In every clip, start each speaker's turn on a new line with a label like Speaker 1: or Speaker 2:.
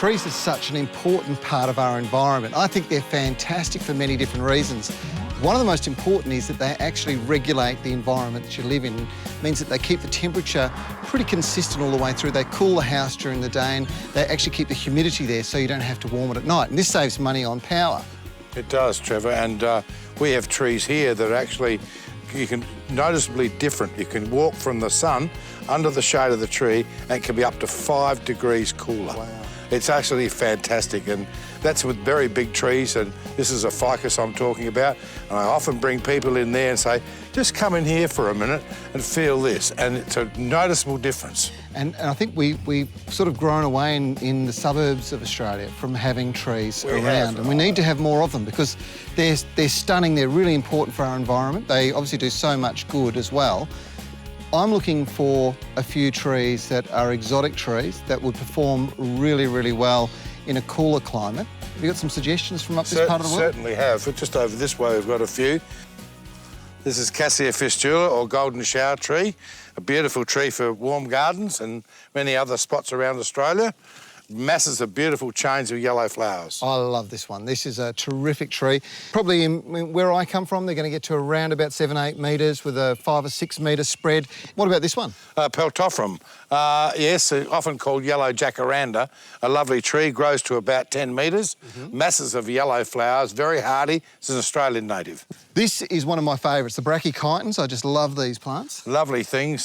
Speaker 1: Trees are such an important part of our environment. I think they're fantastic for many different reasons. One of the most important is that they actually regulate the environment that you live in. It means that they keep the temperature pretty consistent all the way through. They cool the house during the day and they actually keep the humidity there so you don't have to warm it at night. And this saves money on power.
Speaker 2: It does, Trevor, and we have trees here that are actually, you can noticeably different. You can walk from the sun under the shade of the tree and it can be up to 5 degrees cooler.
Speaker 1: Wow.
Speaker 2: It's actually fantastic, and that's with very big trees, and this is a ficus I'm talking about, and I often bring people in there and say, just come in here for a minute and feel this, and it's a noticeable difference.
Speaker 1: And I think we've sort of grown away in the suburbs of Australia from having trees around, and we need to have more of them because they're stunning, they're really important for our environment. They obviously do so much good as well. I'm looking for a few trees that are exotic trees that would perform really, really well in a cooler climate. Have you got some suggestions from up this part of the world?
Speaker 2: Certainly have. Just over this way, we've got a few. This is Cassia fistula, or golden shower tree, a beautiful tree for warm gardens and many other spots around Australia. Masses of beautiful chains of yellow flowers.
Speaker 1: I love this one. This is a terrific tree. Probably where I come from, they're going to get to around about 7-8 metres with a 5 or 6 metre spread. What about this one?
Speaker 2: Peltophorum. Yes, often called yellow jacaranda. A lovely tree, grows to about 10 metres. Masses of yellow flowers, very hardy. It's an Australian native.
Speaker 1: This is one of my favourites, the brachychitons. I just love these plants.
Speaker 2: Lovely things.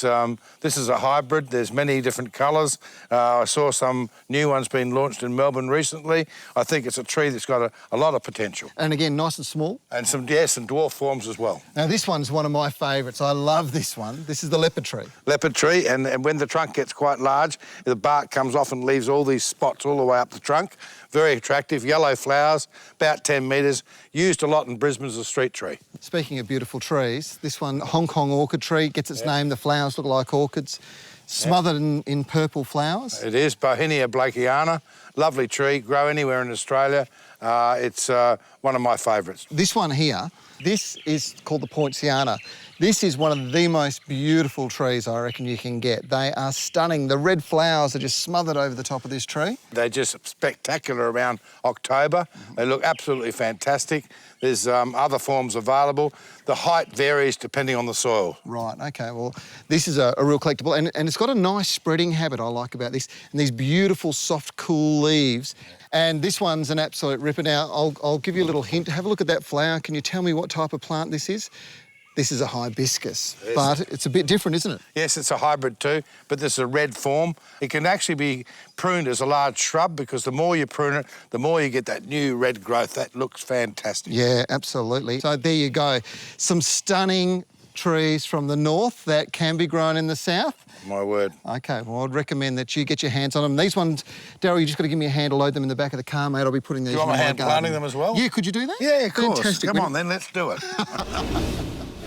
Speaker 2: This is a hybrid. There's many different colours. I saw some new ones being launched in Melbourne recently. I think it's a tree that's got a lot of potential.
Speaker 1: And again, nice and small.
Speaker 2: And some dwarf forms as well.
Speaker 1: Now, this one's one of my favourites. I love this one. This is the leopard tree.
Speaker 2: Leopard tree, and when the trunk gets quite large, the bark comes off and leaves all these spots all the way up the trunk. Very attractive, yellow flowers, about 10 metres, used a lot in Brisbane as a street tree.
Speaker 1: Speaking of beautiful trees, this one, Hong Kong orchid tree, gets its name. The flowers look like orchids, smothered in purple flowers.
Speaker 2: It is, Poinciana, lovely tree, grow anywhere in Australia. It's one of my favourites.
Speaker 1: This one here, this is called the Poinciana. This is one of the most beautiful trees I reckon you can get. They are stunning. The red flowers are just smothered over the top of this tree.
Speaker 2: They're just spectacular around October. They look absolutely fantastic. There's other forms available. The height varies depending on the soil.
Speaker 1: Right, OK, well, this is a real collectible, and it's got a nice spreading habit I like about this, and these beautiful, soft, cool leaves. And this one's an absolute ripper. Now, I'll give you a little hint. Have a look at that flower. Can you tell me what type of plant this is? This is a hibiscus, but it's a bit different, isn't it?
Speaker 2: Yes, it's a hybrid too, but this is a red form. It can actually be pruned as a large shrub because the more you prune it, the more you get that new red growth. That looks fantastic.
Speaker 1: Yeah, absolutely. So there you go. Some stunning trees from the north that can be grown in the south.
Speaker 2: My word.
Speaker 1: OK, well, I'd recommend that you get your hands on them. These ones, Daryl, you just got to give me a hand to load them in the back of the car, mate. I'll be putting these in my garden.
Speaker 2: Do you want my hand planting them as well?
Speaker 1: Yeah, could you do that?
Speaker 2: Yeah, of course.
Speaker 1: Fantastic.
Speaker 2: Come on then, let's do it.